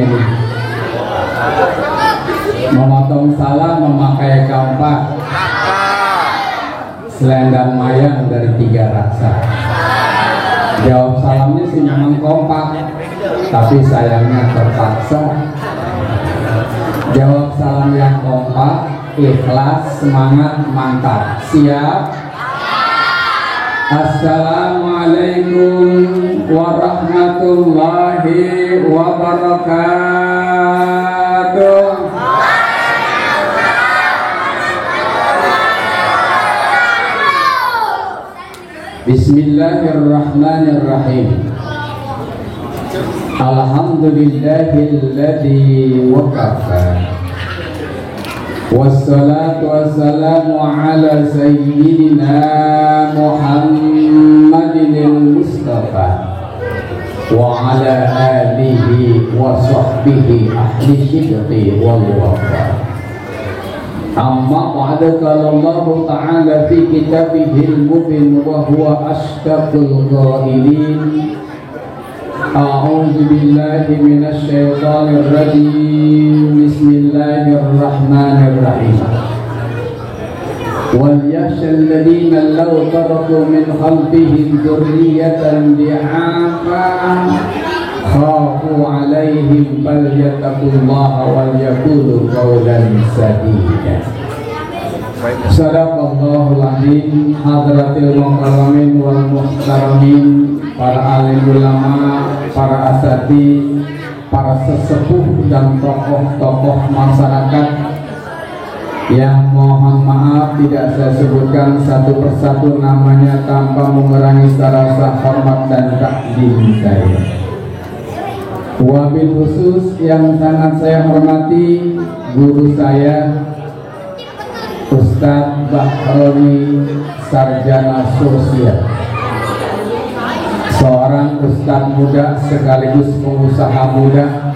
ini? Memotong salam memakai kampak, selendang mayang dari 3 raksa. Jawab salamnya sih memang kompak, tapi sayangnya terpaksa. Jawab salam yang kompak, ikhlas, semangat, mantap. Siap? Assalamualaikum warahmatullahi wabarakatuh. Bismillahirrahmanirrahim. Alhamdulillahilladzi waqafa. Wassalatu wassalamu ala sayyidina Muhammadin Mustafa wa ala alihi wa sahbihi ahli sidqi wal wafa. Amma ba'da qala Allah ta'ala fi kitabihil mubin wa huwa asdaqul qailin. A'udzu billahi minasy syaithanir rajim. Bismillahirrahmanirrahim. Wal yakhshal ladzina law taraku min khalfihim dzurriyyatan di'afan khafu 'alaihim falyattaqullaha wal yaqulu qawlan sadida. Sadaqallahul azim. Hadratil mukarramin wal muhtaramin, para alim ulama, para asati, para sesepuh dan tokoh-tokoh masyarakat yang mohon maaf tidak saya sebutkan satu persatu namanya tanpa mengurangi rasa hormat dan takdim saya. Wabil khusus yang sangat saya hormati guru saya Ustadz Bahroni, sarjana sosial, seorang ustadz muda sekaligus pengusaha muda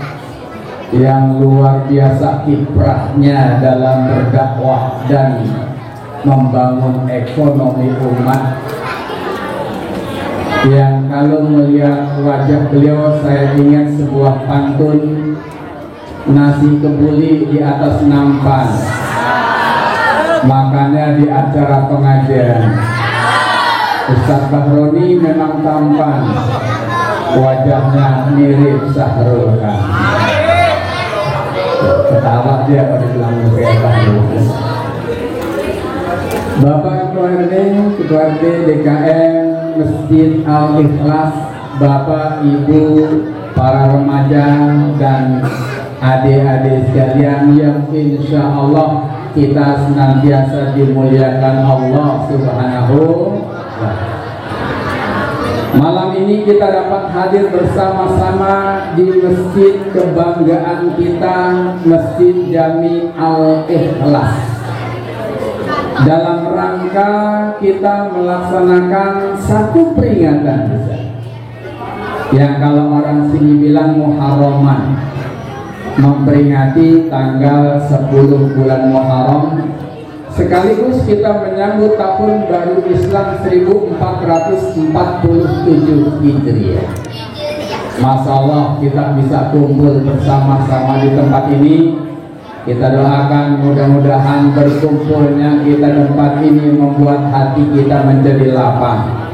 yang luar biasa kiprahnya dalam berdakwah dan membangun ekonomi umat, yang kalau melihat wajah beliau saya ingat sebuah pantun, nasi kebuli di atas nampan, makannya di acara pengajian. Ustadz Bahroni memang tampan, wajahnya mirip Sahrul Khan. Ketawa dia pada bilang Bapak Ketua RT DKM Masjid Al-Ikhlas, Bapak Ibu, para remaja dan adik-adik sekalian yang insya Allah kita senantiasa dimuliakan Allah Subhanahu wa Ta'ala. Malam ini kita dapat hadir bersama-sama di masjid kebanggaan kita, Masjid Jami Al-Ikhlas, dalam rangka kita melaksanakan satu peringatan yang kalau orang sini bilang Muharraman, memperingati tanggal 10 bulan Muharram, sekaligus kita menyambut tahun baru Islam 1447 Hijriah. Masya Allah kita bisa kumpul bersama-sama di tempat ini. Kita doakan mudah-mudahan berkumpulnya kita di tempat ini membuat hati kita menjadi lapang.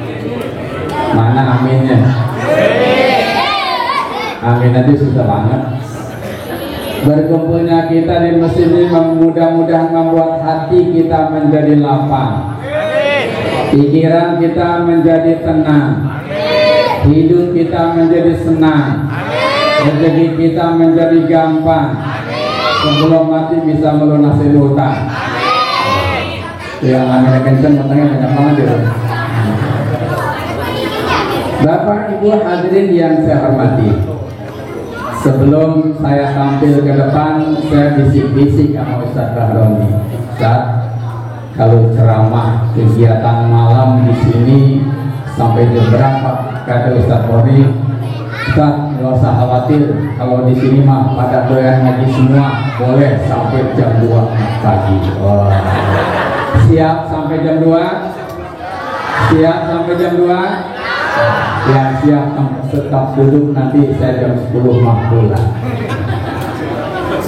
Mana aminnya? Amin nanti susah banget. Berkumpulnya kita di masjid ini mudah-mudahan membuat hati kita menjadi lapang, pikiran kita menjadi tenang, hidup kita menjadi senang, rezeki kita menjadi gampang, sebelum mati bisa melunasi hutang. Yang amin kenceng, hutangnya banyak banget ya. Bapak Ibu hadirin yang saya hormati, sebelum saya tampil ke depan, saya bisik-bisik sama Ustadz Bahroni. Ustadz, kalau ceramah kegiatan malam di sini sampai jam berapa? Kata Ustadz Bahroni, Ustadz nggak usah khawatir, kalau di sini mah pada doyan ngaji semua, boleh sampai jam 2 pagi. Oh. Siap sampai jam 2? Siap sampai jam 2? Ya siap, tetap duduk, nanti saya jam 10 pulang.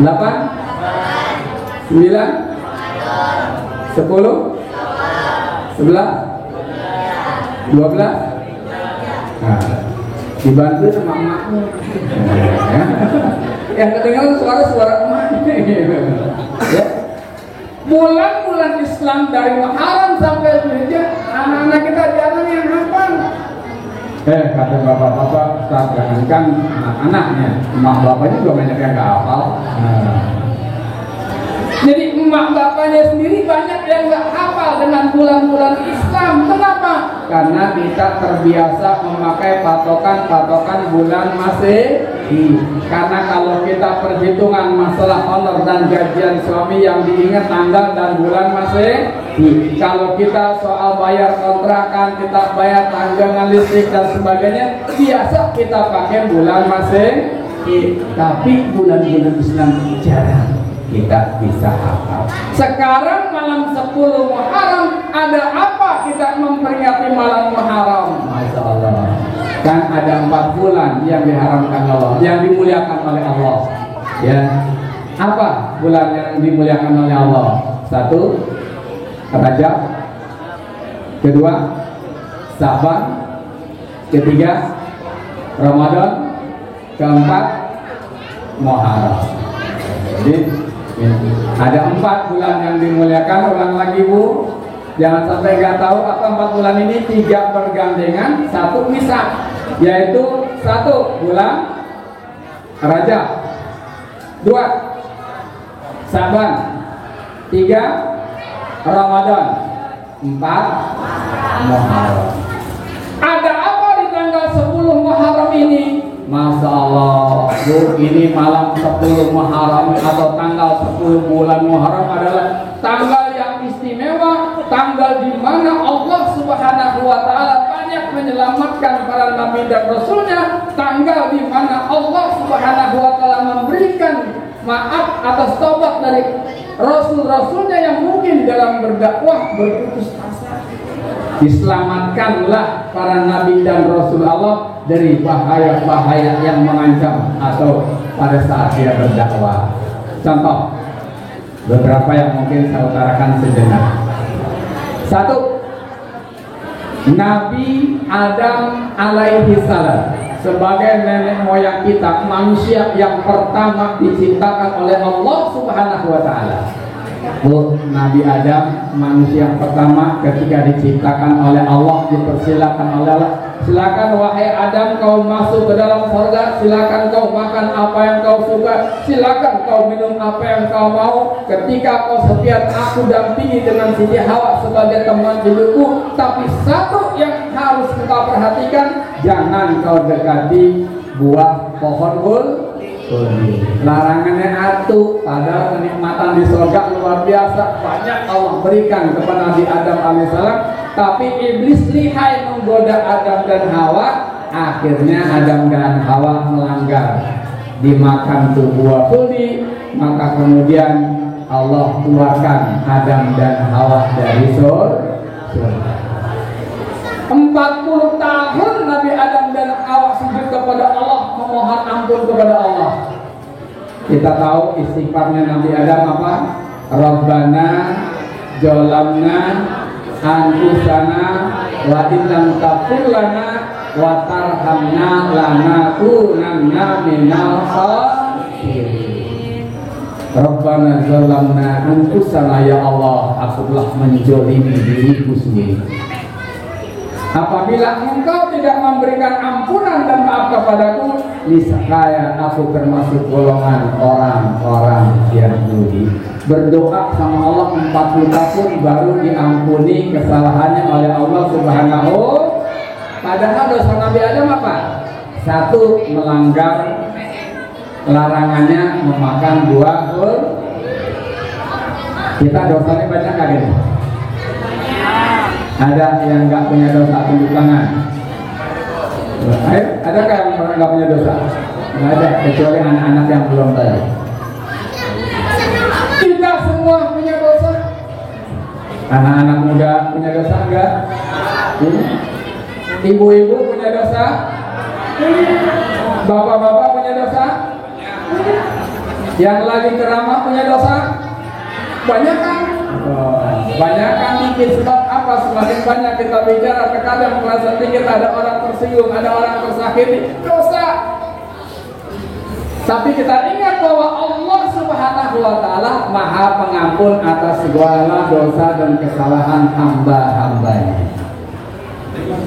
8, 9, 10, 11, 12. Nah, dibantu sama emakmu. Yang kedengaran suara emaknya gitu. Ya. Bulan-bulan Islam dari Muharram sampai Dzulhijjah, anak-anak kita jangan yang hafal. Kata bapak-bapak, jangankan anak-anaknya, emak bapaknya juga banyak yang gak hafal. Jadi emak bapaknya sendiri banyak yang gak hafal dengan bulan-bulan Islam. Kenapa? Karena kita terbiasa memakai patokan bulan Masehi. Karena kalau kita perhitungan masalah honor dan gajian suami yang diingat tanggal dan bulan Masehi. Kalau kita soal bayar kontrakan, kita bayar tanggungan listrik dan sebagainya, biasa kita pakai bulan Masehi. Tapi bulan-bulan Islam jarang kita bisa hafal. Sekarang malam 10 Muharram, ada apa kita memperingati malam Muharram? Masya Allah. Kan ada 4 bulan yang diharamkan Allah, yang dimuliakan oleh Allah. Ya, apa bulan yang dimuliakan oleh Allah? 1, Rajab. 2, Sa'ban. 3, Ramadan. 4, Muharram. Jadi ada 4 bulan yang dimuliakan. Ulang lagi Bu, jangan sampai nggak tahu apa 4 bulan ini. 3 bergandengan, 1 misah, yaitu 1 bulan Rajab, 2 Sa'ban, 3 Ramadan, 4 Muharram. Ada apa di tanggal 10 Muharram ini? Masya Allah Bu, ini malam 10 Muharram atau tanggal 10 bulan Muharram adalah tanggal yang istimewa, tanggal di mana Allah Subhanahu wa Ta'ala banyak menyelamatkan para nabi dan rasulnya, tanggal di mana Allah Subhanahu wa Ta'ala memberikan maaf atas taubat dari rasul-rasulnya yang mungkin dalam berdakwah berputus asa. Diselamatkanlah para nabi dan rasul Allah dari bahaya-bahaya yang mengancam atau pada saat dia berdakwah. Contoh beberapa yang mungkin saya utarakan sejenak. 1, Nabi Adam alaihi salam sebagai nenek moyang kita, manusia yang pertama diciptakan oleh Allah Subhanahu wa Ta'ala. Bu, Nabi Adam manusia yang pertama ketika diciptakan oleh Allah, dipersilakan oleh Allah, silakan wahai Adam kau masuk ke dalam surga, silakan kau makan apa yang kau suka, silakan kau minum apa yang kau mau, ketika kau setia aku dampingi dengan Siti Hawa sebagai teman hidupku. Tapi 1 yang harus kau perhatikan, jangan kau dekati buah pohon larangannya atu. Padahal kenikmatan di surga luar biasa, banyak Allah berikan kepada Nabi Adam alaihissalam. Tapi iblis lihai menggoda Adam dan Hawa. Akhirnya Adam dan Hawa melanggar, dimakan tuh buah kuldi. Maka kemudian Allah keluarkan Adam dan Hawa dari surga. 40 tahun Nabi Adam dan Hawa sujud kepada Allah, memohon ampun kepada Allah. Kita tahu istighfarnya Nabi Adam apa? Rabbana zalamna anfusana wa illam taghfir lana wa tarhamna lanakunanna minal khasirin. Rabbana zalamna anfusana, ya Allah, aku telah menzalimi diriku sendiri. Apabila engkau tidak memberikan ampunan dan maaf kepadaku, niscaya aku termasuk golongan orang-orang yang rugi. Berdoa sama Allah 40 tahun baru diampuni kesalahannya oleh Allah Subhanahu. Padahal dosa Nabi Adam apa? 1, melanggar larangannya memakan buah kuldi. Kita dosanya banyak kali. Ada yang nggak punya dosa, tunjuk tangan. Ayo, adakah yang nggak punya dosa? Nggak ada, kecuali anak-anak yang belum tahu. Kita semua punya dosa. Anak-anak muda punya dosa enggak? Ibu-ibu punya dosa? Bapak-bapak punya dosa? Yang lagi ceramah punya dosa? Banyak kan? Banyak kan dikit. Sebab apa? Semakin banyak kita bicara, terkadang merasa dikit, ada orang tersinggung, ada orang tersakiti. Dosa. Tapi kita ingat bahwa Allah Subhanahu wa Ta'ala Maha Pengampun atas segala dosa dan kesalahan hamba-hambanya.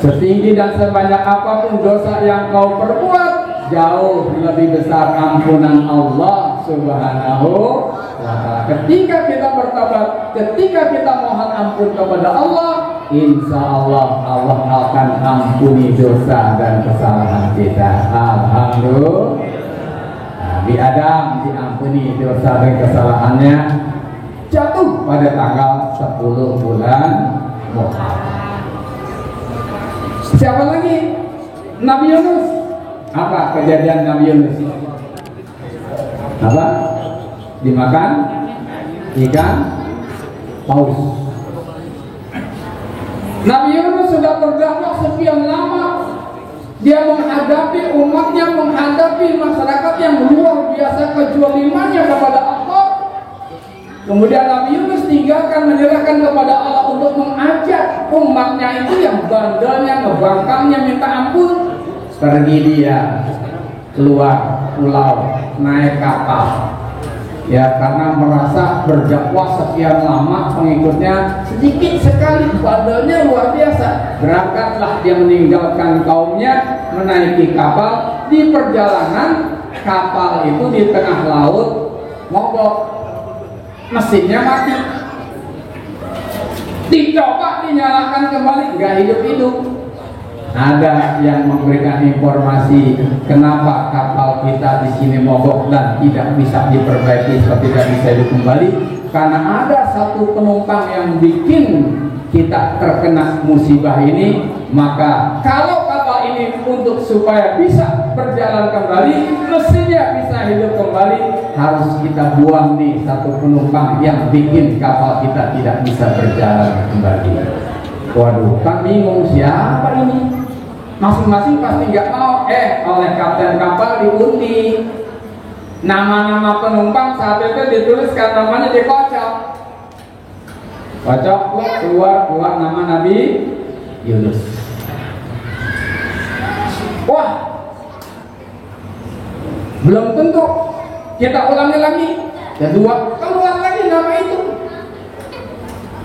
Setinggi dan sebanyak apapun dosa yang kau perbuat, jauh lebih besar ampunan Allah Subhanahu wa Ta'ala. Ketika kita bertobat, ketika kita mohon ampun kepada Allah, insya Allah Allah akan ampuni dosa dan kesalahan kita. Alhamdulillah. Nabi Adam diampuni dosa dan kesalahannya, jatuh pada tanggal 10 bulan Muharram. Siapa lagi? Nabi Yunus. Apa kejadian Nabi Yunus? Apa? Dimakan ikan paus. Nabi Yunus sudah berdakwah sekian lama, Dia menghadapi umatnya, menghadapi masyarakat yang luar biasa kezalimannya kepada Allah. Kemudian Nabi Yunus tinggalkan, menyerahkan kepada Allah untuk mengajak umatnya itu yang bandelnya, ngebangkangnya minta ampun. Pergi dia keluar pulau, naik kapal. Ya, karena merasa berdakwah sekian lama pengikutnya sedikit sekali, bandelnya luar biasa. Berangkatlah dia meninggalkan kaumnya, menaiki kapal. Di perjalanan kapal itu di tengah laut mogok, mesinnya mati. Dicoba dinyalakan kembali, nggak hidup-hidup. Ada yang memberikan informasi kenapa kapal kita di sini mogok dan tidak bisa diperbaiki atau tidak bisa hidup kembali, karena ada satu penumpang yang bikin kita terkena musibah ini. Maka kalau kapal ini untuk supaya bisa berjalan kembali, mesinnya bisa hidup kembali, harus kita buang nih satu penumpang yang bikin kapal kita tidak bisa berjalan kembali. Waduh, kan bingung siapa ini? Masing-masing pasti nggak mau. Oleh kapten kapal diundi nama-nama penumpang, saat itu dituliskan namanya, dikocok. Kocok, keluar nama Nabi Yunus. Wah, belum tentu. Kita ulangi lagi. Kedua, keluar lagi nama itu.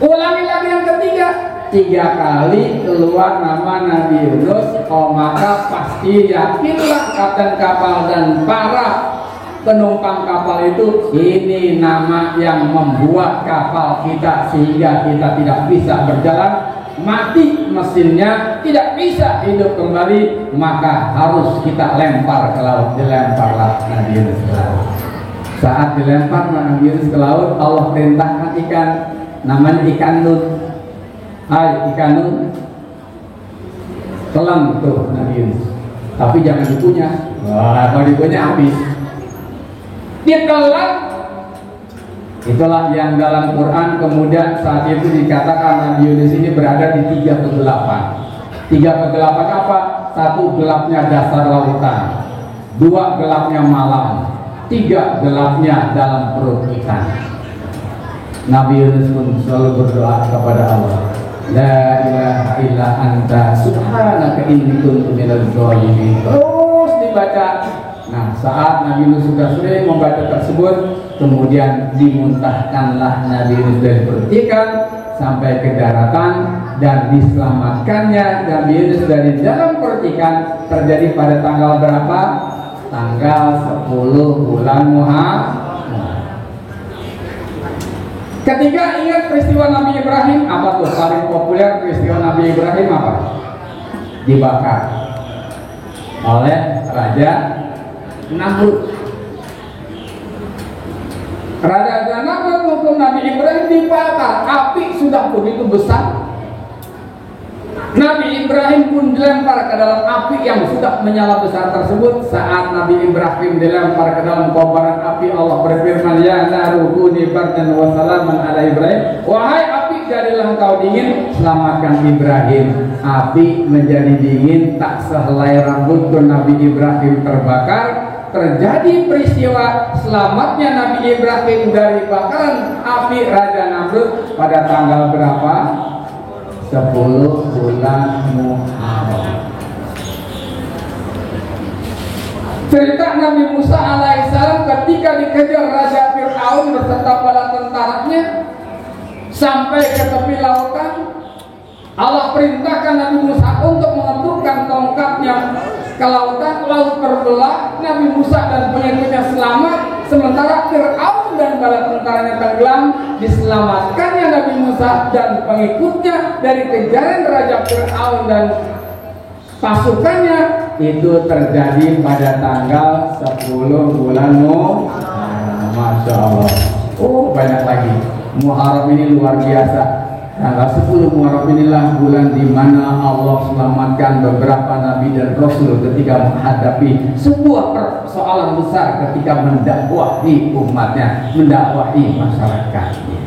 Ulangi lagi yang ketiga. 3 kali keluar nama Nabi Yunus. Maka pasti yakinlah kapten kapal dan para penumpang kapal itu, ini nama yang membuat kapal kita sehingga kita tidak bisa berjalan, mati mesinnya, tidak bisa hidup kembali, maka harus kita lempar ke laut. Dilemparlah Nabi Yunus ke laut. Saat dilempar Nabi Yunus ke laut, Allah perintahkan ikan, namanya ikan Nun. Ikan Nun telan tuh Nabi Yunus, tapi jangan dipunya. Wah, kalau dipunya habis. Dia telan. Itulah yang dalam Quran kemudian saat itu dikatakan Nabi Yunus ini berada di 3 kegelapan. 3 kegelapan apa? 1 gelapnya dasar lautan, 2 gelapnya malam, 3 gelapnya dalam perut ikan. Nabi Yunus pun selalu berdoa kepada Allah, la ilaha illa anta subhanaka inni kuntu minadz zalimin. Terus dibaca. Nah, saat Nabi Yunus sudah sering membaca tersebut, kemudian dimuntahkanlah Nabi Yunus dari perut ikan sampai ke daratan dan diselamatkannya Nabi Yunus dari dalam perut ikan terjadi pada tanggal berapa? Tanggal 10 bulan Muharram. Ketiga, ingat peristiwa Nabi Ibrahim. Apa tuh paling populer peristiwa Nabi Ibrahim apa? Dibakar oleh Raja Namrud. Raja Namrud hukum Nabi Ibrahim dibakar. Api sudah begitu besar. Nabi Ibrahim pun dilempar ke dalam api yang sudah menyala besar tersebut. Saat Nabi Ibrahim dilempar ke dalam kobaran api, Allah berfirman, ya naru kuni bardan wa salaman ala Ibrahim. Wahai api, jadilah engkau dingin, selamatkan Ibrahim. Api menjadi dingin, tak sehelai rambut pun Nabi Ibrahim terbakar. Terjadi peristiwa selamatnya Nabi Ibrahim dari bakaran api Raja Namrud pada tanggal berapa? 10 bulan Muharram. Cerita Nabi Musa alaihissalam ketika dikejar Raja Fir'aun beserta bala tentaranya sampai ke tepi lautan, Allah perintahkan Nabi Musa untuk mengetukkan tongkatnya ke lautan. Laut terbelah, Nabi Musa dan pengikutnya selamat, sementara Fir'aun dan bala tentaranya tenggelam. Diselamatkannya Nabi Musa dan pengikutnya dari kejaran Raja Fir'aun dan pasukannya. Itu terjadi pada tanggal 10 bulan Muharram. Masya Allah. Banyak lagi. Muharram ini luar biasa. Tanggal 10 Muharram inilah bulan di mana Allah selamatkan beberapa nabi dan rasul ketika menghadapi sebuah persoalan besar ketika mendakwahi umatnya, mendakwahi masyarakatnya.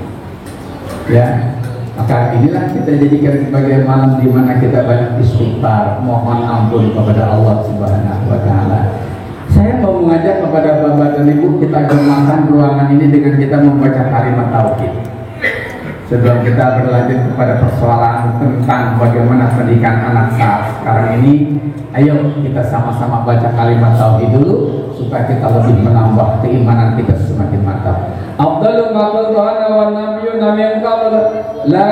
Ya, Maka inilah kita jadikan sebagai malam di mana kita banyak istighfar, mohon ampun kepada Allah Subhanahu wa taala. Saya mau mengajak kepada Bapak dan Ibu kita gemakan ruangan ini dengan kita membaca kalimat tauhid. Sebelum kita berlanjut kepada persoalan tentang bagaimana pendidikan anak saat sekarang ini, ayo kita sama-sama baca kalimat tauhid dulu supaya kita lebih menambah keimanan kita semakin mantap. Afdalul ma qala wa nabiyyuna min qabl la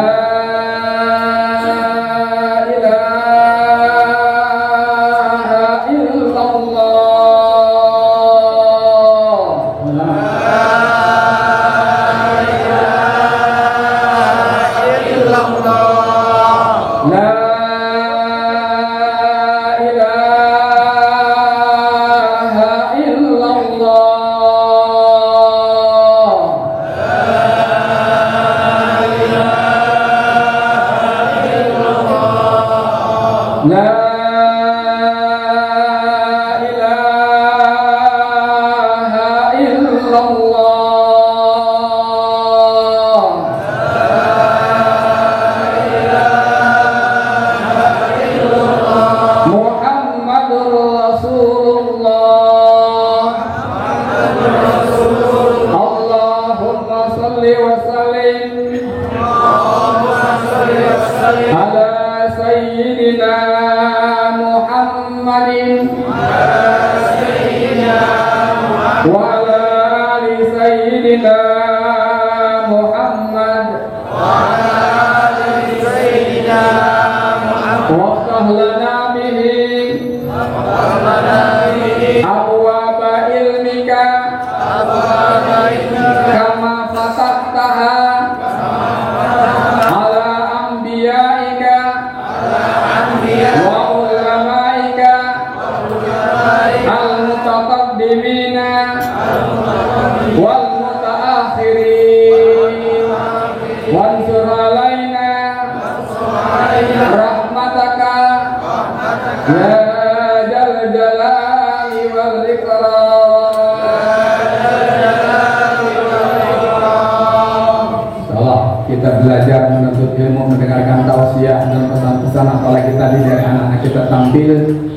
kita belajar menuntut ilmu, mendengarkan tausiah dan pesan-pesan, apalagi tadi dari anak-anak kita tampil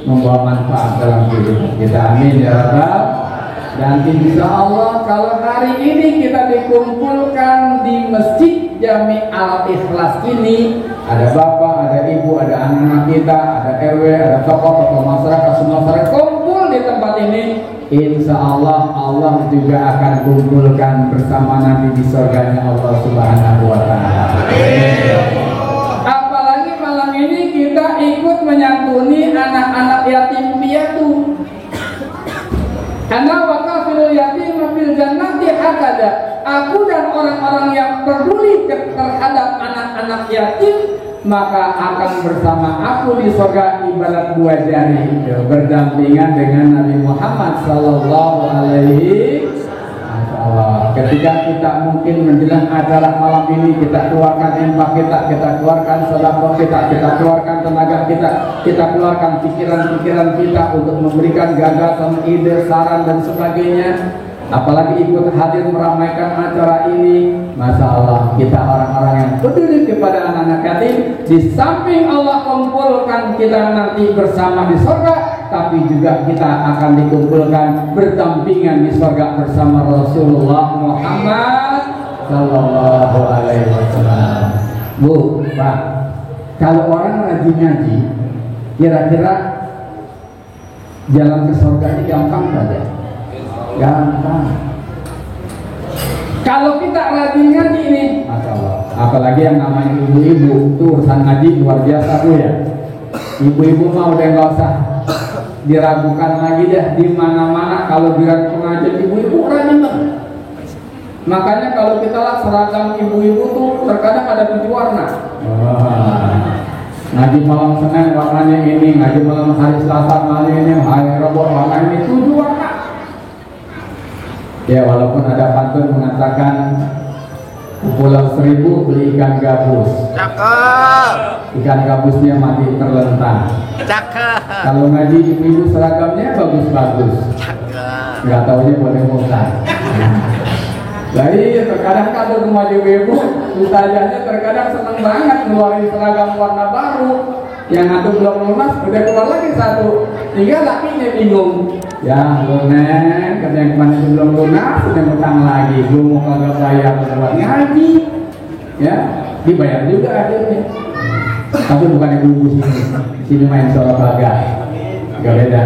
membawa manfaat dalam hidup kita. Amin ya Rabbal. Dan insya Allah kalau hari ini kita dikumpulkan di Masjid Jami Al-Ikhlas ini, ada bapak, ada ibu, ada anak-anak kita, ada RW, ada tokoh-tokoh masyarakat, semua masyarakat kumpul di tempat ini, insya Allah Allah juga akan kumpulkan bersama nanti di surganya Allah Subhanahu wa taala. Apalagi malam ini kita ikut menyantuni anak-anak yatim piatu. Karena wakafil yatim fil jannati hakada. Aku dan orang-orang yang peduli terhadap anak-anak yatim, maka akan bersama aku di surga ibarat dua jari, berdampingan dengan Nabi Muhammad sallallahu alaihi wasallam. Ketika kita mungkin menjelang acara malam ini, kita keluarkan infak kita keluarkan sedekah kita keluarkan tenaga kita keluarkan pikiran-pikiran kita untuk memberikan gagasan, ide, saran dan sebagainya. Apalagi ikut hadir meramaikan acara ini, masya Allah, kita orang-orang yang peduli kepada anak-anak yatim. Di samping Allah kumpulkan kita nanti bersama di surga, tapi juga kita akan dikumpulkan berdampingan di surga bersama Rasulullah Muhammad sallallahu alaihi wasallam. Bu, Pak, kalau orang rajin ngaji, kira-kira jalan ke surga ini gampang saja? Gampang. Kalau kita rajin ngaji ini, masya Allah. Apalagi yang namanya ibu-ibu, itu urusan ngaji luar biasa Bu ya. Ibu-ibu mah udah nggak usah diragukan lagi deh, di mana-mana kalau diragukan pengajian ibu-ibu rajin banget. Makanya kalau kita lihat seragam ibu-ibu tuh terkadang ada 7 warna. Ngaji malam Senin warnanya ini, ngaji malam hari Selasa warnanya ini, hari Rabu warna ini, 7 warna. Ya, walaupun ada pantun mengatakan Pulau Seribu beli ikan gabus. Cakep. Ikan gabusnya mati terlentang. Cakep. Kalau ngaji ibu-ibu seragamnya bagus-bagus. Cakep. Nggak taunya boleh mutar. Jadi terkadang kalau rumah ibu-ibu Ustazahnya terkadang seneng banget ngeluarin seragam warna baru, yang satu belum lunas udah keluar lagi satu, tinggal lakinya bingung. Ya lu neng, kata yang kemarin itu belum lunas, udah ngutang lagi, gue mau kagak bayar buat ngaji, ya dibayar juga akhirnya. Tapi bukan ibu-ibu sini main soal bagai, gak beda.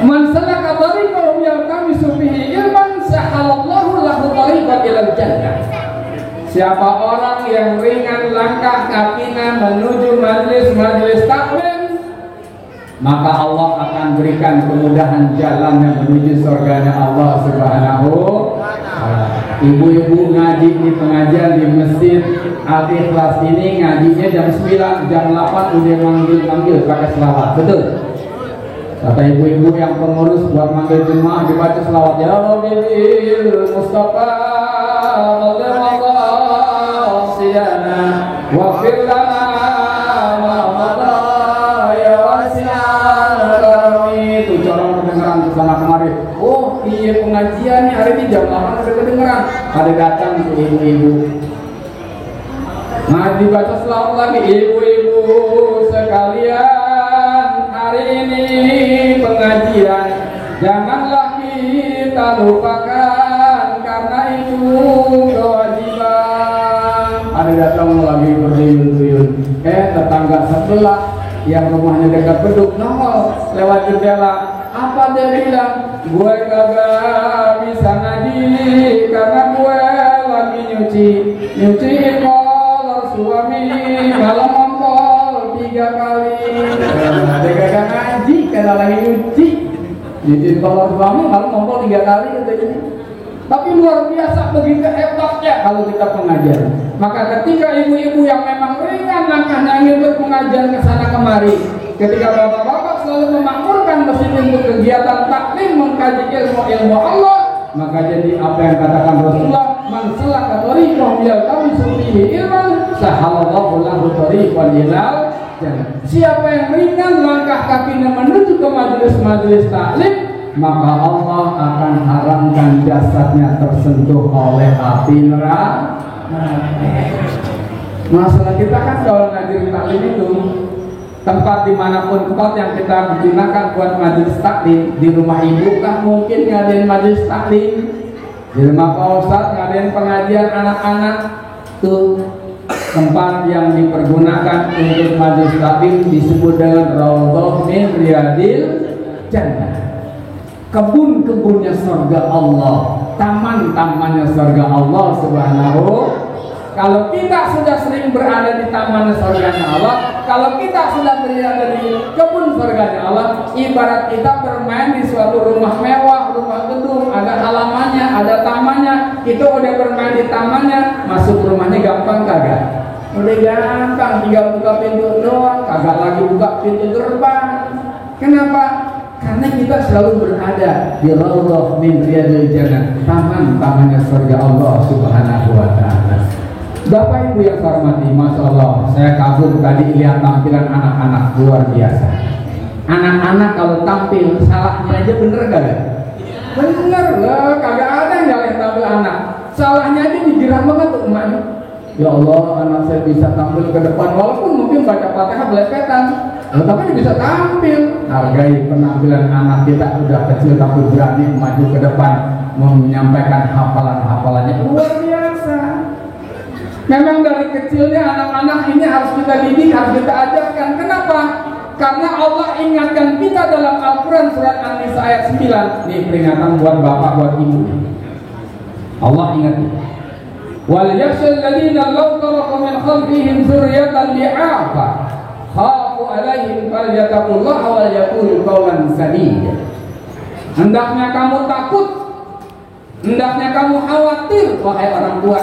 Man salaka tariqahu yaltamisu fihi ilman sahalallahu lahu tariqan ilal jannah. Siapa orang yang ringan langkah kakinya menuju majelis taklim, maka Allah akan berikan kemudahan jalan yang menuju surganya Allah Subhanahu wa ta'ala. Ibu-ibu ngaji di pengajian di masjid Al-Ikhlas ini ngajinya jam 9, jam 8 udah manggil pakai selawat, betul? Kata ibu-ibu yang pengurus buat manggil jemaah dibaca selawat, ya Rabbil Mustafa Allah siyana wa firlana wa mada ya wasi'al. Itu corong kedengeran kesana kemari. Oh iya pengajian nih hari ini jam 8 udah kedengeran. Ada datang tuh ibu-ibu. Nah dibaca selawat lagi, ibu-ibu sekalian, hari ini pengajian janganlah kita lupakan karena itu kewajiban. Ada datang lagi berduyun-duyun, tetangga sebelah yang rumahnya dekat beduk nongol lewat jendela. Apa dia bilang? Gue kagak bisa ngaji karena gue lagi nyuci kolor suami malam ngompol 3 kali. Ada kagak ngaji karena lagi nyuci kolor suami malam ngompol 3 kali katanya. Tapi luar biasa begitu hebatnya kalau kita pengajian. Maka ketika ibu-ibu yang memang ringan langkahnya ngikut pengajian ke sana kemari, ketika bapak-bapak selalu memakmurkan masjid untuk kegiatan taklim mengkaji ilmu Allah, maka jadi apa yang katakan Rasulullah, man salaka tariqan yaltamisu fihi ilman sahalallahu lahu tariqan ilal jannah. Siapa yang ringan langkah kakinya menuju ke majelis-majelis taklim, maka Allah akan haramkan jasadnya tersentuh oleh api neraka. Masalah kita kan kalau ngajarin taklim itu, tempat dimanapun tempat yang kita gunakan buat majelis taklim, di rumah ibu kan mungkin ngadain majelis taklim, di rumah Pak Ustadz ngadain pengajian anak-anak, tuh tempat yang dipergunakan untuk majelis taklim disebut dengan Raudhah min Riyadil Jannah. Kebun-kebunnya surga Allah, taman-tamannya surga Allah Subhanahu. Kalau kita sudah sering berada di taman surganya Allah, kalau kita sudah berada di kebun surganya Allah, ibarat kita bermain di suatu rumah mewah, rumah gedung, ada halamannya, ada tamannya. Kita udah bermain di tamannya, masuk rumahnya gampang kagak? Udah gampang, tinggal buka pintu doang, kagak lagi buka pintu gerbang. Kenapa? Karena kita selalu berada di Raudhah min Riyadil Jannah, taman-tamannya surga Allah Subhanahu wa ta'ala. Bapak Ibu yang saya hormati, Masya Allah, saya kagum tadi lihat tampilan anak-anak luar biasa. Anak-anak kalau tampil salahnya aja bener kagak? Bener lah, kagak ada yang nyalahin tampil anak. Salahnya aja digerang banget tuh emaknya. Ya Allah, anak saya bisa tampil ke depan walaupun mungkin baca Fatihah belepetan. Tapi bisa tampil. Hargai penampilan anak kita, udah kecil tapi berani maju ke depan menyampaikan hafalan-hafalannya luar biasa. Memang dari kecilnya anak-anak ini harus kita didik, harus kita ajarkan. Kenapa? Karena Allah ingatkan kita dalam Al-Quran surat An-Nisa ayat 9. Ini peringatan buat bapak, buat ibu. Allah ingat. Wal yakhshal ladzina law taraku min khalfihim dzurriyyatan li'afa khafu alaihim falyattaqullaha wal yaqulu qawlan sadida. Hendaknya kamu takut, hendaknya kamu khawatir, wahai orang tua.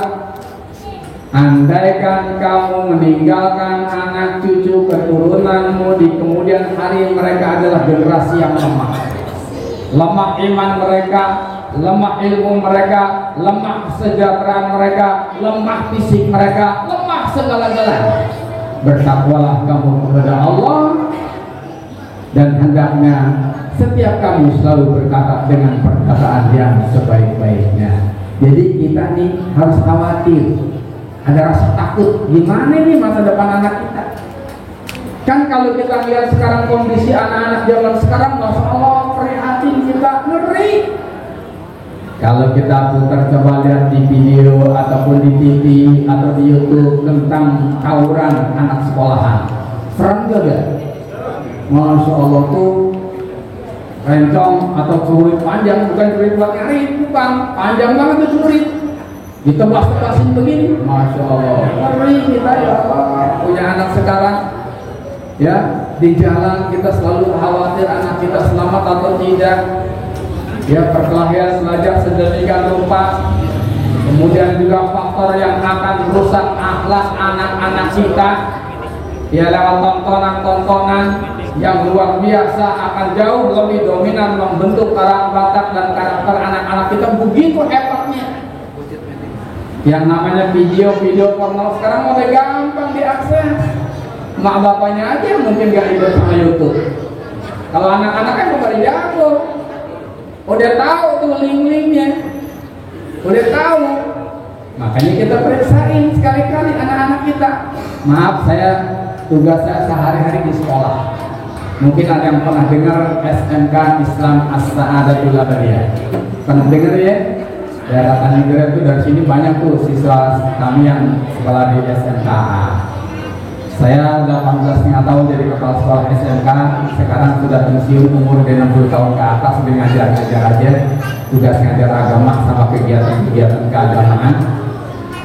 Andaikan kamu meninggalkan anak cucu keturunanmu di kemudian hari, mereka adalah generasi yang lemah. Lemah iman mereka, lemah ilmu mereka, lemah kesejahteraan mereka, lemah fisik mereka, lemah segala-galanya. Bertakwalah kamu kepada Allah, dan hendaknya setiap kamu selalu berkata dengan perkataan yang sebaik-baiknya. Jadi kita nih harus khawatir, ada rasa takut gimana nih masa depan anak kita. Kan kalau kita lihat sekarang kondisi anak-anak zaman sekarang, Masya Allah, prihatin kita, ngeri. Kalau kita putar coba lihat di video ataupun di TV atau di YouTube tentang tawuran anak sekolahan, serem gak? Masya Allah tuh rencong atau celurit panjang, bukan celurit buat nyari, bukan, panjang banget tuh celurit, ditebas-tebasin begini. Masya Allah, ngeri kita ya Allah. Punya anak sekarang ya, di jalan kita selalu khawatir anak kita selamat atau tidak. Ya, perkelahian sengaja sedemikian rupa, kemudian juga faktor yang akan merusak akhlak anak-anak kita ya, lewat tontonan-tontonan yang luar biasa akan jauh lebih dominan membentuk karakter dan karakter anak-anak kita. Begitu hebatnya. Yang namanya video-video porno sekarang udah gampang diakses. Mak bapaknya aja yang mungkin gak hidup sama YouTube. Kalau anak-anak kan udah jago, udah tahu tuh link-linknya, udah tahu. Makanya kita periksain sekali-kali anak-anak kita. Maaf, tugas saya sehari-hari di sekolah. Mungkin ada yang pernah dengar SMK Islam As-Sa'adatul Abadiyah. Pernah dengar ya? Daerah Tanjung itu dari sini banyak tuh siswa kami yang sekolah di SMK. Saya 18,5 tahun jadi kepala sekolah SMK. Sekarang sudah pensiun, umur 60 tahun ke atas, sudah ngajar-ngajar aja. Tugas ngajar agama sama kegiatan-kegiatan keagamaan.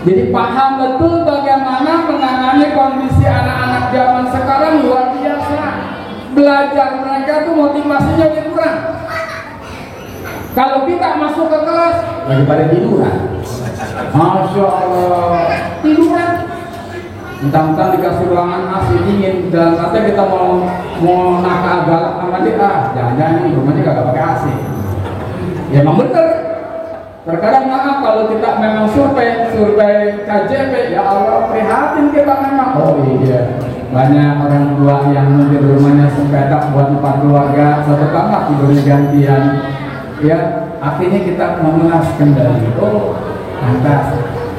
Jadi paham betul bagaimana menangani kondisi anak-anak zaman sekarang, luar biasa. Belajar mereka tuh motivasinya kurang. Kalau kita masuk ke kelas lagi pada tiduran, Masya Allah, tiduran. Entah-entah dikasih ruangan AC dingin dan katanya kita mau nakal galak sama dia, jangan-jangan ini rumahnya kagak pakai AC. Ya memang bener. Terkadang maaf kalau kita memang survei KJP, ya Allah prihatin kita memang. Oh iya, banyak orang tua yang mungkin rumahnya sepetak buat 4 keluarga, satu kamar tidurnya gantian. Ya, akhirnya kita memelas kendali. Oh, pantas.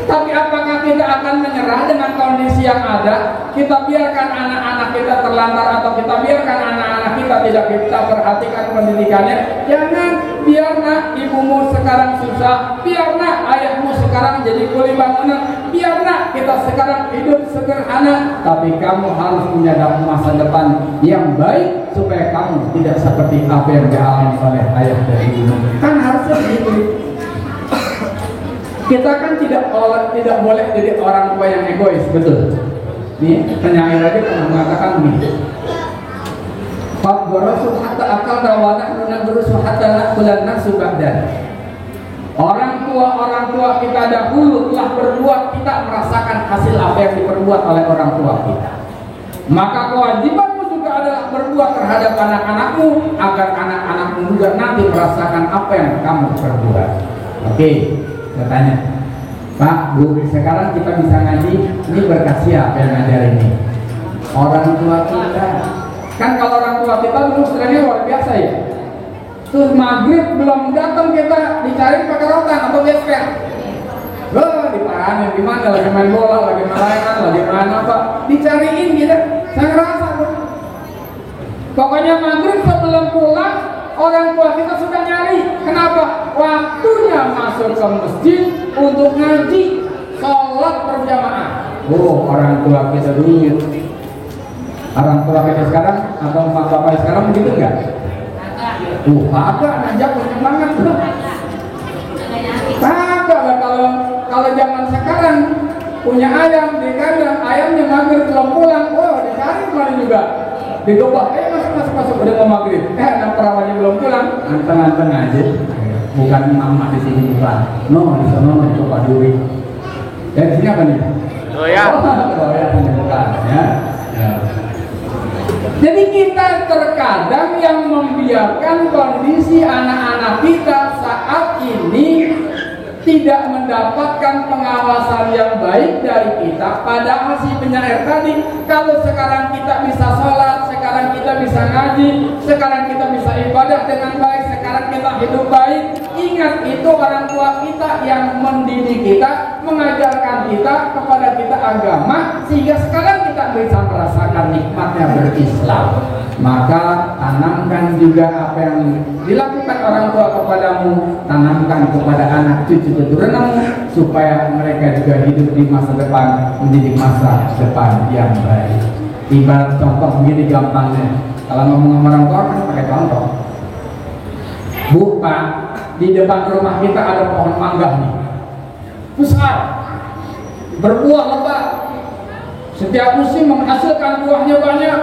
Tapi apakah kita akan menyerah dengan kondisi yang ada? Kita biarkan anak-anak kita terlantar atau kita biarkan anak-anak kita tidak kita perhatikan pendidikannya? Jangan. Biarlah ibumu sekarang susah, biarlah ayahmu sekarang jadi kuli bangunan, biarlah kita sekarang hidup sederhana, tapi kamu harus punya masa depan yang baik supaya kamu tidak seperti apa yang dialami oleh ayah dan ibu. Kan harusnya begitu. Kita kan tidak boleh jadi orang tua yang egois, betul? Nih, penyair aja pernah mengatakan begini. Fabrosu hatta akal rawana nunabrosu hatta nakulan nasu ba'dan. Orang tua kita dahulu telah berbuat, kita merasakan hasil apa yang diperbuat oleh orang tua kita. Maka kewajibanmu juga adalah berbuat terhadap anak-anakmu agar anak-anakmu juga nanti merasakan apa yang kamu perbuat. Oke, saya tanya, Pak, Bu, sekarang kita bisa ngaji, ini berkat siapa yang ngajar ini? Orang tua kita. Kan kalau orang tua kita dulu strengnya luar biasa ya. Terus maghrib belum datang kita dicari pakai rotan atau gesper. Loh, dipahami gimana? Lagi main bola, lagi main layangan, lagi main apa? Dicariin gitu. Saya ngerasa tuh. Pokoknya maghrib sebelum pulang, orang tua kita sudah nyari. Kenapa? Waktunya masuk ke masjid untuk ngaji, sholat berjamaah. Oh, orang tua kita dulu. Orang tua kita sekarang atau mak bapak sekarang begitu enggak? Agak najak banget tuh. Agak lah kalau zaman sekarang punya ayam di kandang, ayamnya maghrib belum pulang, oh dicari kemarin juga, digobak, masuk udah mau maghrib, anak perawannya belum pulang, anteng aja, bukan mama di sini bukan, no di sana di Pak Duri, dan di sini apa nih? Oh ya, bukan ya. Jadi kita terkadang yang membiarkan kondisi anak-anak kita saat ini tidak mendapatkan pengawasan yang baik dari kita. Padahal si penyair tadi, kalau sekarang kita bisa sholat, sekarang kita bisa ngaji, sekarang kita bisa ibadah dengan baik, sekarang kita hidup baik, ingat itu orang tua kita yang mendidik kita, mengajarkan kita, kepada kita agama, sehingga sekarang kita bisa merasakan nikmatnya berislam. Maka tanamkan juga apa yang dilakukan orang tua kepadamu, tanamkan kepada anak cucu keturunanmu, supaya mereka juga hidup di masa depan, mendidik masa depan yang baik. Ibarat contoh begini gampangnya, kalau ngomong sama orang tua kan pakai contoh. Bu, Pak, di depan rumah kita ada pohon mangga nih, besar, berbuah lebat, setiap musim menghasilkan buahnya banyak.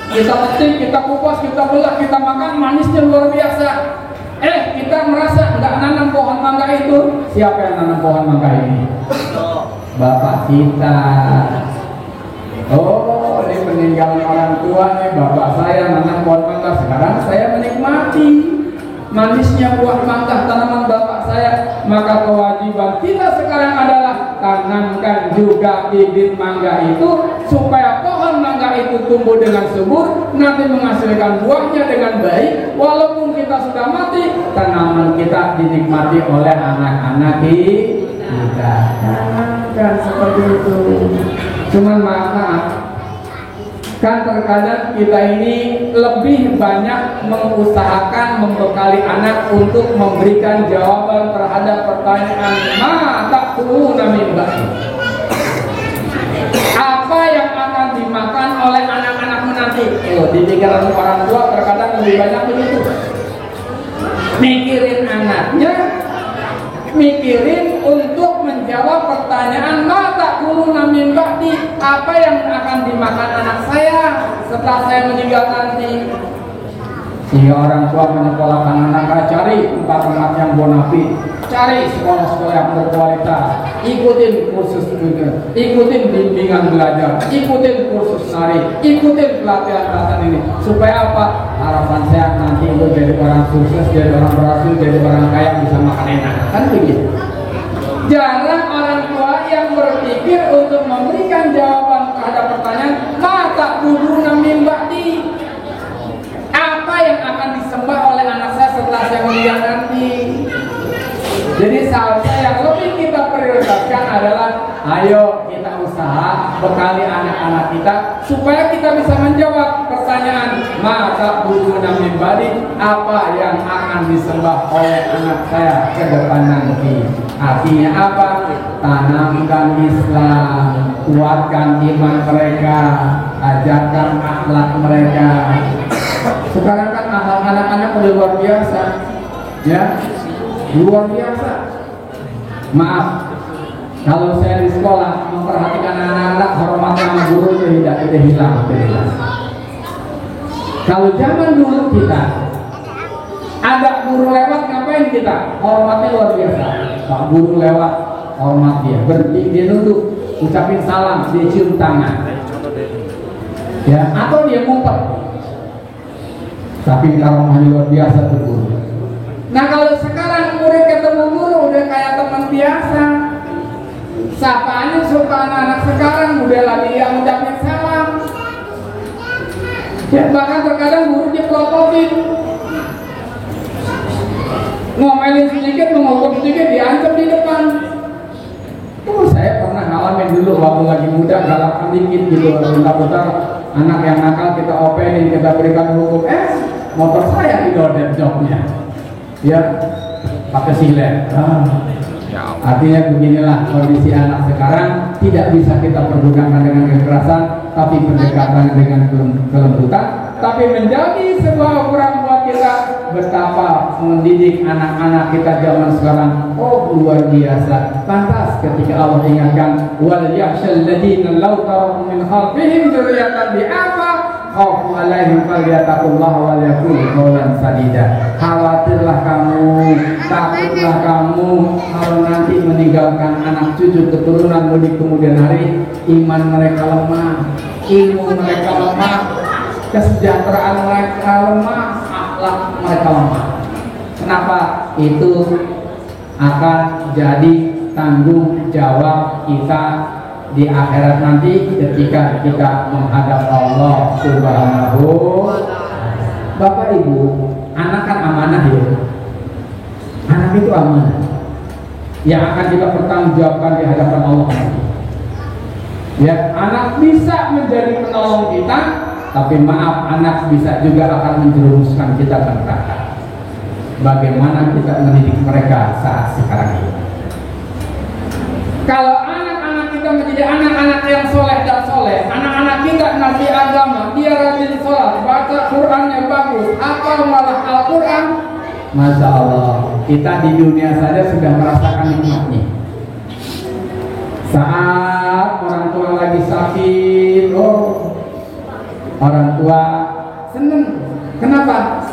Kita petik, kita kupas, kita belah, kita makan, manisnya luar biasa. Kita merasa nggak nanam pohon mangga itu. Siapa yang nanam pohon mangga ini? Bapak kita. Oh, ini peninggalan orang tua nih. Bapak saya nanam pohon mangga, sekarang saya menikmati manisnya buah mangga tanaman bapak saya. Maka kewajiban kita sekarang adalah tanamkan juga bibit mangga itu, supaya pohon mangga itu tumbuh dengan subur, nanti menghasilkan buahnya dengan baik. Walaupun kita sudah mati, tanaman kita dinikmati oleh anak-anak kita. Tanamkan seperti itu. Cuman maaf, kan terkadang kita ini lebih banyak mengusahakan membekali anak untuk memberikan jawaban terhadap pertanyaan ma ta'kuluna min ba'di. Apa yang akan dimakan oleh anak-anakmu nanti? Di pikiran orang tua terkadang lebih banyak begitu. Mikirin anaknya, mikirin untuk menjawab pertanyaan ma ta'kuluna min ba'di. Apa yang akan dimakan anak saya setelah saya meninggal nanti? Sehingga orang tua menyekolahkan anak, cari tempat-tempat yang bonafit, cari sekolah-sekolah yang berkualitas, ikutin kursus juga, ikutin bimbingan belajar, ikutin kursus nari, ikutin pelatihan tasan ini. Supaya apa? Harapan saya nanti itu jadi orang sukses, jadi orang berhasil, jadi orang kaya, bisa makan enak. Kan begitu. Jarang orang tua yang berpikir untuk memberikan jawaban terhadap pertanyaan ma ta'kuluna min ba'di. Apa yang akan disembah oleh anak saya setelah saya meninggal nanti? Jadi seharusnya yang lebih kita prioritaskan adalah ayo kita usaha bekali anak-anak kita supaya kita bisa menjawab pertanyaan ma ta'kuluna min ba'di, apa yang akan disembah oleh anak saya ke depan nanti. Artinya apa? Tanamkan Islam, kuatkan iman mereka, ajarkan akhlak mereka. Sekarang kan anak-anak udah luar biasa, ya, luar biasa. Maaf, kalau saya di sekolah memperhatikan anak-anak, hormat sama guru itu tidak hilang. Kalau zaman dulu kita ada guru lewat, ngapain kita? Hormatnya luar biasa. Pak guru lewat, hormat dia, berdiri, dia duduk, ucapin salam, dia cium tangan, ya, atau dia ngumpet. Tapi karomahnya luar biasa tuh guru. Nah kalau sekarang murid ketemu guru udah kayak teman biasa, sapaannya suka anak-anak sekarang udah lagi yang ucapin salam. Ya, bahkan terkadang guru dipelototin, ngomelin sedikit, menghukum sedikit, diancam di depan. Saya pernah ngalamin dulu waktu lagi muda, galakan dikit gitu, bentar-bentar anak yang nakal kita openin, kita berikan hukum. Motor saya didodet joknya, ya, pakai silet. Artinya beginilah kondisi anak sekarang, tidak bisa kita pergunakan dengan kekerasan, tapi pendekatan dengan kelembutan, tapi menjadi sebuah ukuran buat kita betapa mendidik anak-anak kita zaman sekarang. Oh luar biasa. Pantas ketika Allah ingatkan wal yakhshal ladzina law taraku min khalfihim dzurriyyatan bi'afa khafu 'alaihim falyattaqullaha wal yaqulu qawlan sadida. Khawatirlah kamu, takutlah kamu kalau nanti meninggalkan anak cucu keturunanmu di kemudian hari, iman mereka lemah, ilmu mereka lemah, kesejahteraan mereka lemah, akhlak mereka lemah. Kenapa? Itu akan jadi tanggung jawab kita di akhirat nanti ketika kita menghadap Allah Subhanahu. Bapak Ibu, anak kan amanah ya. Anak itu amanah yang akan kita pertanggungjawabkan di hadapan Allah nanti. Ya, anak bisa menjadi penolong kita, tapi maaf, anak bisa juga akan menjerumuskan kita ke neraka. Bagaimana kita mendidik mereka saat sekarang ini? Kalau anak-anak kita menjadi anak-anak yang soleh dan soleh, anak-anak kita ngerti agama, dia rajin sholat, baca Qurannya bagus, hafal malah Al-Quran, Masya Allah, kita di dunia saja sudah merasakan nikmatnya. Saat orang tua lagi sakit, orang tua seneng. Kenapa?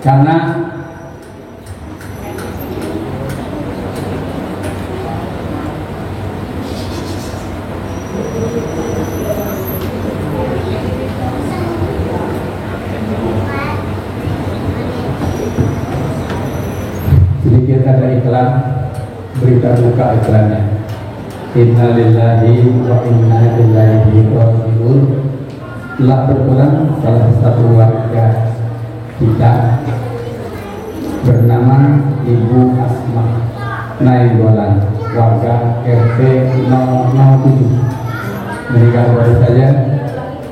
Karena sedikit ada iklan, berita duka iklannya. Inna lillahi wa inna ilaihi raji'un. Telah berkurang salah satu warga kita bernama Ibu Asma Nainggolan, warga RT 007. Meninggal baru saja.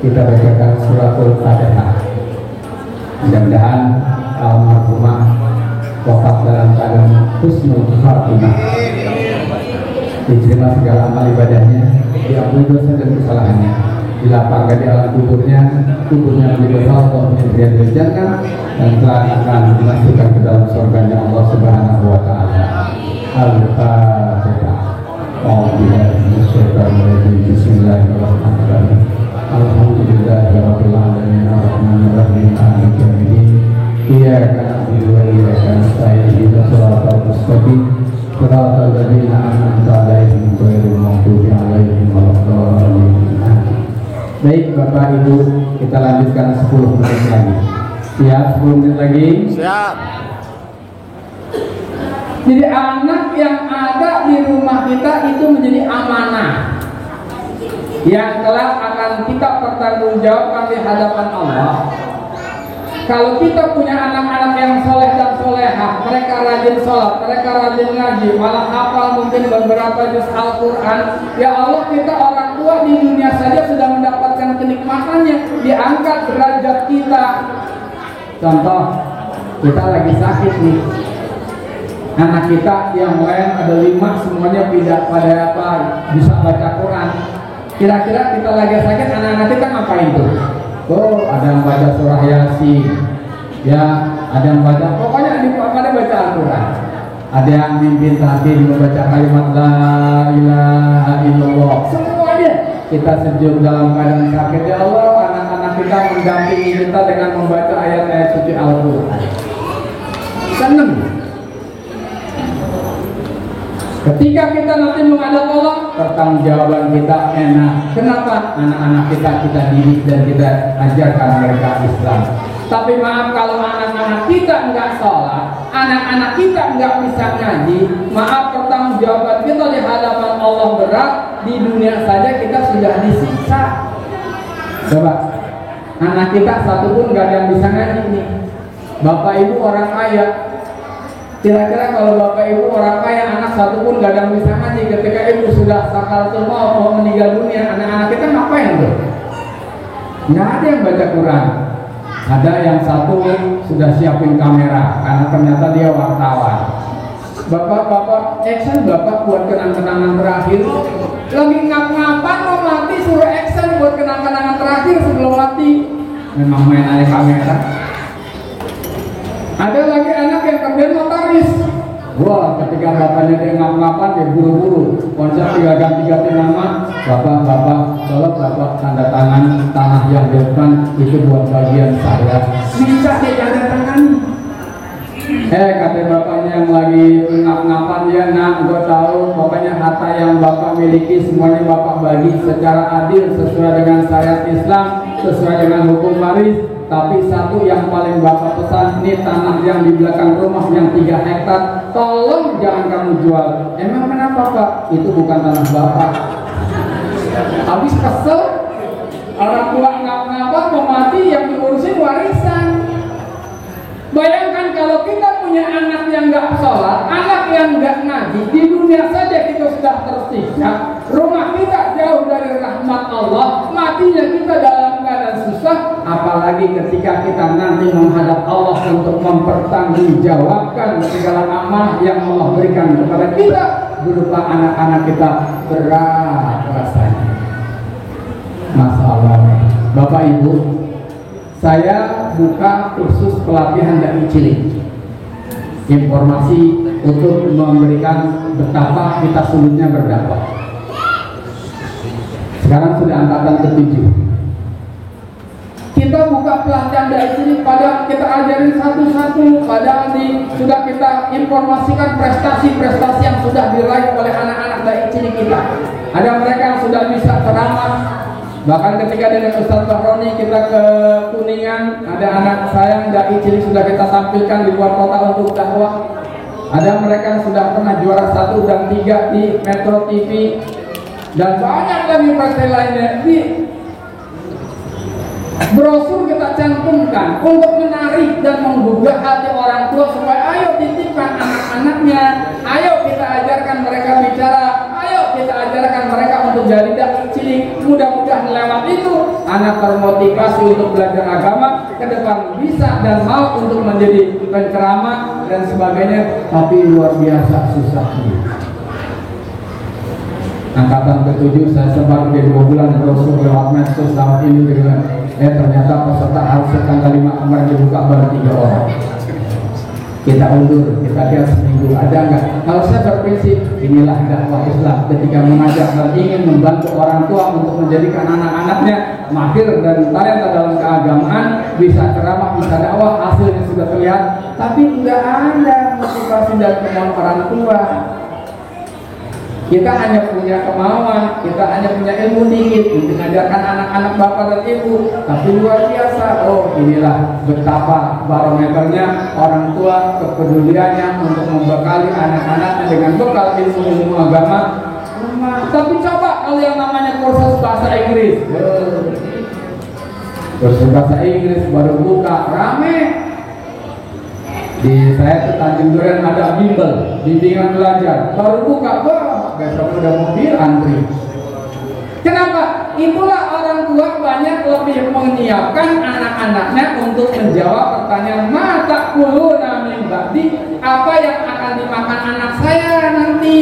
Kita bacakan suratul Fatihah. Mudah-mudahan almarhumah wafat dalam keadaan husnul khatimah, diterima segala amal ibadahnya, diampuni dosa dan kesalahannya, dilapangkan di alam kuburnya menjadi Allah yang berjannah, dan telah akan dimasukkan ke dalam surganya Allah Subhanahu wa taala. Al-Fatihah. Bismillahirrahmanirrahim. Alhamdulillahirabbil alamin arrahmanir rahim maliki yaumiddin. Iyyaka na'budu wa iyyaka nasta'in ihdinas siratal mustaqim siratal ladzina an'amta 'alaihim ghairil maghdubi 'alaihim waladdallin. Baik Bapak Ibu, kita lanjutkan 10 menit lagi. Siap 10 menit lagi? Siap. Jadi anak yang ada di rumah kita itu menjadi amanah yang kelak akan kita pertanggungjawabkan di hadapan Allah. Kalau kita punya anak-anak yang soleh dan solehah, mereka rajin sholat, mereka rajin ngaji, malah hafal mungkin beberapa juz Al-Quran, ya Allah, kita orang tua di dunia saja sudah mendapatkan kenikmatannya, diangkat derajat kita. Contoh, kita lagi sakit nih, anak kita yang lain ada 5, semuanya tidak pada apa bisa baca Quran. Kira-kira kita lagi sakit, anak-anak kita ngapain tuh? Oh, ada yang baca surah Yasin, ya, ada yang baca, pokoknya pada baca Al-Quran. Ada yang mimpin tahsin membaca kalimat La ilaha illallah. Semuanya kita sejuk dalam keadaan sakit. Ya Allah, anak-anak kita mendampingi kita dengan membaca ayat-ayat suci Al-Quran. Seneng. Ketika kita nanti menghadap Allah, pertanggungjawaban kita enak. Kenapa? Anak-anak kita didik dan kita ajarkan mereka Islam. Tapi maaf, kalau anak-anak kita enggak sholat, anak-anak kita enggak bisa ngaji, maaf, pertanggungjawaban kita di hadapan Allah berat. Di dunia saja kita sudah disiksa. Coba, anak kita satu pun enggak ada yang bisa ngaji nih. Bapak ibu orang kaya, kira-kira kalau bapak ibu orang kaya, anak satu pun gak ada yang bisa ngaji, ketika ibu sudah sakaratul maut mau meninggal dunia, anak-anak kita ngapain tuh? Nggak ada yang baca Quran. Ada yang satu sudah siapin kamera karena ternyata dia wartawan. Bapak-bapak action, bapak buat kenang-kenangan terakhir. Lagi ngap-ngapan mau mati, suruh action buat kenang-kenangan terakhir sebelum mati. Memang main aja kamera. Ada lagi anak yang kerjaan notaris. Wah, ketika bapaknya dia ngap-ngapan, dia buru-buru konsep ganti-ganti nama. Bapak, kalau bapak tanda tangan tanah yang di depan itu buat bagian saya. Bisa dia tanda tangan. Kata bapaknya yang lagi ngap-ngapan, dia gue tahu pokoknya harta yang bapak miliki semuanya bapak bagi secara adil sesuai dengan syariat Islam, sesuai dengan hukum waris. Tapi satu yang paling bapak pesan, ini tanah yang di belakang rumah yang 3 hektar, tolong jangan kamu jual. Emang kenapa Pak? Itu bukan tanah bapak. Habis kesel, orang tua ngapa-ngapa mau mati, yang diurusin warisan. Bayangkan kalau kita punya anak yang nggak sholat, anak yang nggak ngaji, di dunia saja kita sudah tersiksa, rumah kita jauh dari rahmat Allah, matinya kita dalam keadaan susah, apalagi ketika kita nanti menghadap Allah untuk mempertanggungjawabkan segala amal yang Allah berikan kepada kita berupa anak-anak kita, berat rasanya. Masalah, Bapak Ibu, saya buka kursus pelatihan dai cilik, informasi untuk memberikan betapa kita sulitnya berdakwah. Sekarang sudah angkatan ke-7. Kita buka pelatihan dai cilik, padahal kita ajarin satu-satu, padahal sudah kita informasikan prestasi-prestasi yang sudah diraih oleh anak-anak dai cilik kita. Ada mereka yang sudah bisa ceramah. Bahkan ketika dengan Ustaz Bahroni kita ke Kuningan, ada anak saya yang dai cilik sudah kita tampilkan di luar kota untuk dakwah. Ada mereka yang sudah pernah juara 1 dan 3 di Metro TV, dan banyak lagi prestasi lainnya. Di brosur kita cantumkan untuk menarik dan menggugah hati orang tua supaya ayo titipkan anak-anaknya, ayo kita ajarkan mereka bicara, ayo kita ajarkan mereka untuk jadi dai cilik. Mudah-mudahan lewat itu anak termotivasi untuk belajar agama ke depan, bisa dan mau untuk menjadi penceramah dan sebagainya. Tapi luar biasa susahnya. Angkatan ke-7 saya sebar di 2 bulan brosur lewat medsos tahun ini dengan ternyata peserta harus tanggal 5 kemarin dibuka baru 3 orang. Kita undur, kita lihat seminggu ada nggak. Kalau saya berprinsip, inilah dakwah Islam, ketika mengajak dan ingin membantu orang tua untuk menjadikan anak-anaknya mahir dan talenta dalam keagamaan, bisa ceramah, bisa dakwah, hasilnya sudah terlihat, tapi nggak ada motivasi dan kemauan orang tua. Kita hanya punya kemauan, kita hanya punya ilmu dikit untuk mengajarkan anak-anak bapak dan ibu, tapi luar biasa. Oh, inilah betapa barometernya orang tua, kepeduliannya untuk membekali anak-anaknya dengan bekal ilmu-ilmu agama. Tapi coba kalau yang namanya kursus bahasa Inggris, kursus bahasa Inggris baru buka, rame. Di saya ke Tanjung Duren ada bimbel, bimbingan belajar, baru buka, besok udah mobil antri. Kenapa? Itulah orang tua banyak lebih menyiapkan anak-anaknya untuk menjawab pertanyaan mata kuluna min ba'di, apa yang akan dimakan anak saya nanti.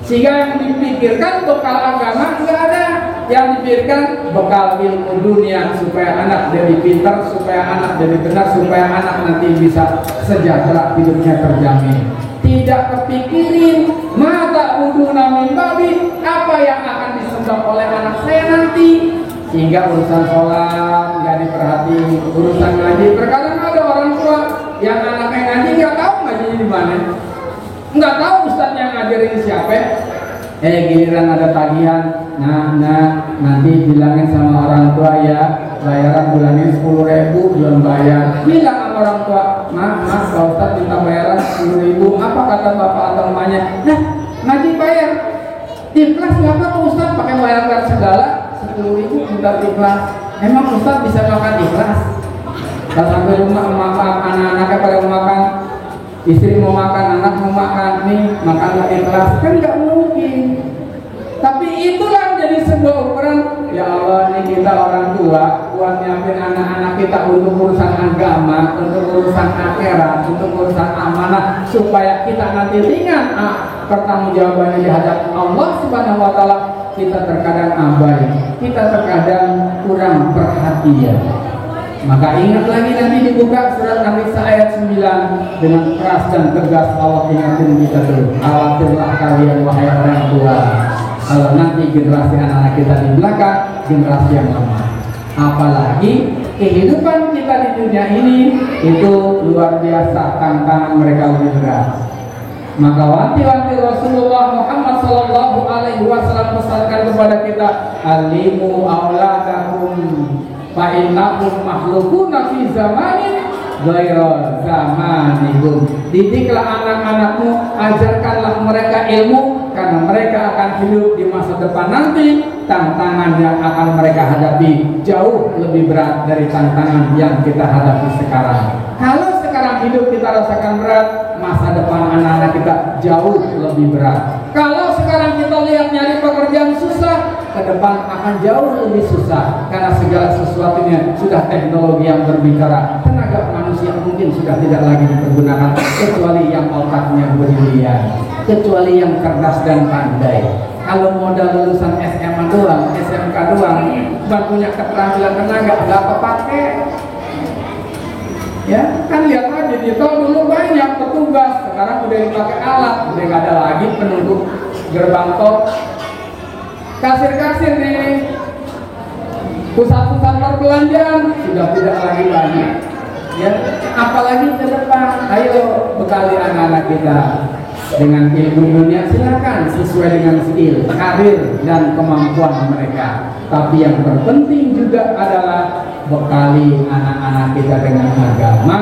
Sehingga yang dipikirkan bekal agama nggak ada, yang dipikirkan bekal ilmu dunia supaya anak jadi pintar, supaya anak jadi benar, supaya anak nanti bisa sejahtera, hidupnya terjamin. Tidak kepikirin mata uduna min babi, apa yang akan disembah oleh anak saya nanti. Sehingga urusan sholat nggak diperhatiin, urusan ngaji. Terkadang ada orang tua yang anaknya ngaji nggak tahu ngajinya di mana, nggak tahu ustadznya ngajarin siapa. Giliran ada tagihan, nanti bilangin sama orang tua ya, bayaran bulannya 10.000 belum bayar. Bilang sama orang tua, Pak Ustadz minta bayaran 10.000, apa kata bapak atau emaknya? Nah, ngaji bayar, ikhlas nggak apa Ustadz pakai bayar segala 10.000 minta ikhlas. Emang Ustadz bisa makan ikhlas? Pas sampai rumah makan, anak-anaknya pada makan, istri mau makan, anak mau makan, nih makan gak ikhlas, kan nggak mungkin. Tapi itulah jadi sebuah ukuran. Ya Allah, ini kita orang tua buat nyiapin anak-anak kita untuk urusan agama, untuk urusan akhirat, untuk urusan amanah, supaya kita nanti ringan pertanggungjawabannya di hadapan Allah Subhanahu Wa Taala. Kita terkadang abai, kita terkadang kurang perhatian. Maka ingat lagi nanti dibuka surat An-Nisa ayat 9 dengan keras dan tegas Allah ingatin kita dulu. Khawatirlah kalian wahai orang tua, kalau nanti generasi anak-anak kita di belakang generasi yang lemah. Apalagi kehidupan kita di dunia ini itu luar biasa, tantangan mereka lebih berat. Maka wanti-wanti Rasulullah Muhammad Sallallahu Alaihi Wasallam pesankan kepada kita, alimu auladakum fa'innakum makhlukuna fi zamanin ghairu zamanikum. Didiklah anak-anakmu, ajarkanlah mereka ilmu, karena mereka akan hidup di masa depan nanti. Tantangan yang akan mereka hadapi jauh lebih berat dari tantangan yang kita hadapi sekarang. Kalau sekarang hidup rasakan berat, masa depan anak-anak kita jauh lebih berat. Kalau sekarang kita lihat nyari pekerjaan susah, ke depan akan jauh lebih susah karena segala sesuatunya sudah teknologi yang berbicara. Tenaga manusia mungkin sudah tidak lagi dipergunakan kecuali yang otaknya brilian, kecuali yang cerdas dan pandai. Kalau modal lulusan SMA doang, SMK doang, bukan punya keterampilan tenaga, nggak kepake. Ya, kan lihat aja di tol dulu banyak petugas, sekarang udah dipakai alat, udah nggak ada lagi penunggu gerbang tol. Kasir-kasir nih, pusat-pusat perbelanjaan sudah tidak lagi banyak. Ya, apalagi ke depan, ayo bekali anak-anak kita dengan ilmu dunia, silakan sesuai dengan skill, karir dan kemampuan mereka. Tapi yang terpenting juga adalah bekali anak-anak kita dengan agama,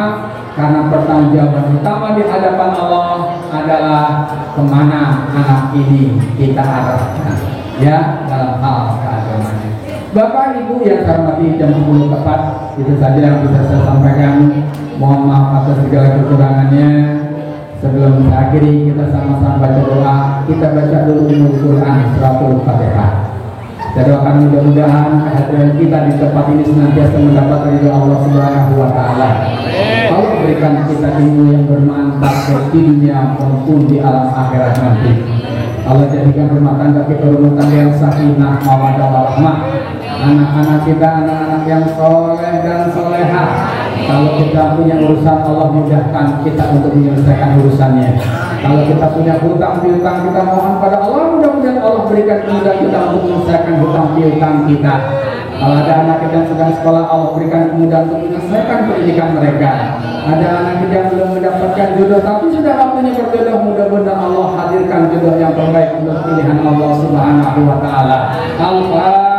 karena pertanggungjawaban utama di hadapan Allah adalah kemana anak ini kita arahkan, ya, dalam hal keagamaan. Bapak Ibu yang saya hormati, jam 10 tepat, itu saja yang bisa saya sampaikan. Mohon maaf atas segala kekurangannya. Sebelum saya akhiri, kita sama-sama baca doa. Kita baca dulu Al-Quran suratul Fatihah. Saya doakan mudah-mudahan kehadiran kita di tempat ini senantiasa mendapat ridho Allah Subhanahu wa Ta'ala. Allah berikan kita ilmu yang bermanfaat di dunia maupun di alam akhirat nanti. Allah jadikan rumah tangga kita rumah tangga yang sakinah, mawaddah, warahmah. Anak-anak kita anak-anak yang soleh dan solehah. Kalau kita punya urusan, Allah mudahkan kita untuk menyelesaikan urusannya. Kalau kita punya hutang piutang, kita mohon pada Allah, mudah-mudahan Allah berikan kemudahan kita untuk menyelesaikan hutang piutang kita. Kalau ada anak kita yang sedang sekolah, Allah berikan kemudahan untuk menyelesaikan pendidikan mereka. Ada anak kita yang belum mendapatkan jodoh tapi sudah waktunya berjodoh, mudah-mudahan Allah hadirkan jodoh yang terbaik untuk pilihan Allah Subhanahu wa Ta'ala. Al-Fatihah.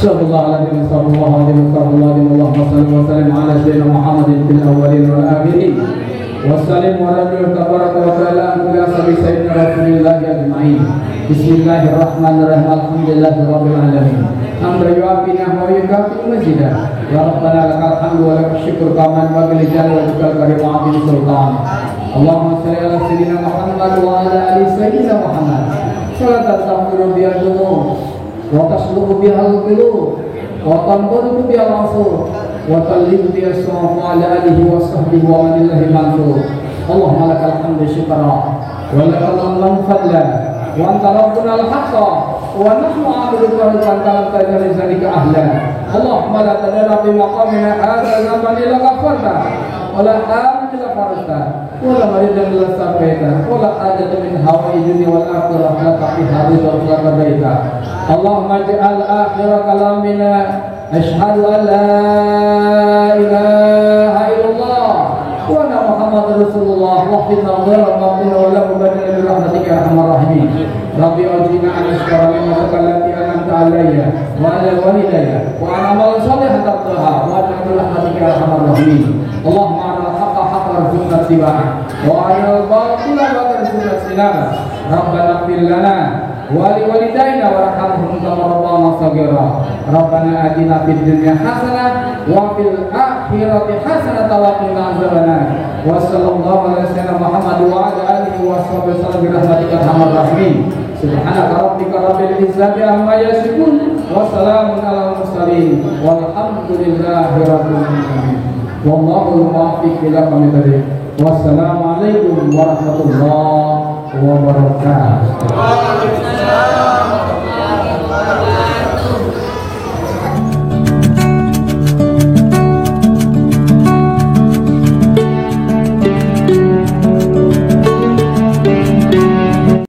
Sallallahu alaihi wasallam. Allahumma salli ala sayyidina Muhammadin fil awwalin wal akhirin. Wassalam ala tabaraka wa ta'ala ala sayyidina Rasulillah ajma'in. Bismillahirrahmanirrahim. Alhamdulillahi rabbil alamin. Hamdan yu'afina wa yukafi mazidah. Ya Rabbana lakal hamdu wa lakal syukur kaman wa bil jalali wa jikal karim wa abin sultan. Allahumma salli ala sayyidina Muhammad wa ala ali sayyidina Muhammad. Salatan tahfiru biha dzunub wa tasluhu biha al-qulub wa tanqulu biha al-asur wa tallibu biha as-sawfa ala alihi wa sahbihi wa man illahi mansur. Allahumma lakal hamdu syukra wa lakal hamdu fadla wa anta rabbuna al-haqqa wa nahnu 'abduka wa anta lam tajal zalika ahla. Allahumma la tadara bi maqamina hadza zaman illa ghafarta wa la hamd illa farasta wa la maridan illa safaita wa la hajata min hawa'i dunya wal akhirah la taqiha ridha wa qadaita. Allahumma ij'al akhir kalamina asyhadu an la ilaha illallah wa anna Muhammadar Rasulullah wa qina dhara ma qina wa la mubadila bi rahmatika ya arhamar rahimin. Rabbi awzina an ashkura ni'mataka allati an'amta alayya wa ala walidayya wa an amal salihan tardaha wa bi rahmatika ya arhamar rahimin. Allahumma arina al-haqqa haqqan warzuqna ittiba'ah wa arina al-batila warzuqna ijtinabah. Rabbana ighfir lana wa li walidayna warhamhum kama rabbana shaghira. Rabbana atina fid dunya hasanah wa fil akhirati hasanah wa qina adzabannar. Wa sallallahu ala sayyidina Muhammad wa ala alihi wa sahbihi sallam bi rahmatika arhamar rahimin. Subhanaka rabbika rabbil izzati amma yasifun wa salamun alal mursalin walhamdulillahi rabbil alamin. Wallahu muwaffiq ila aqwamit thariq. Wassalamu alaikum warahmatullahi wabarakatuh.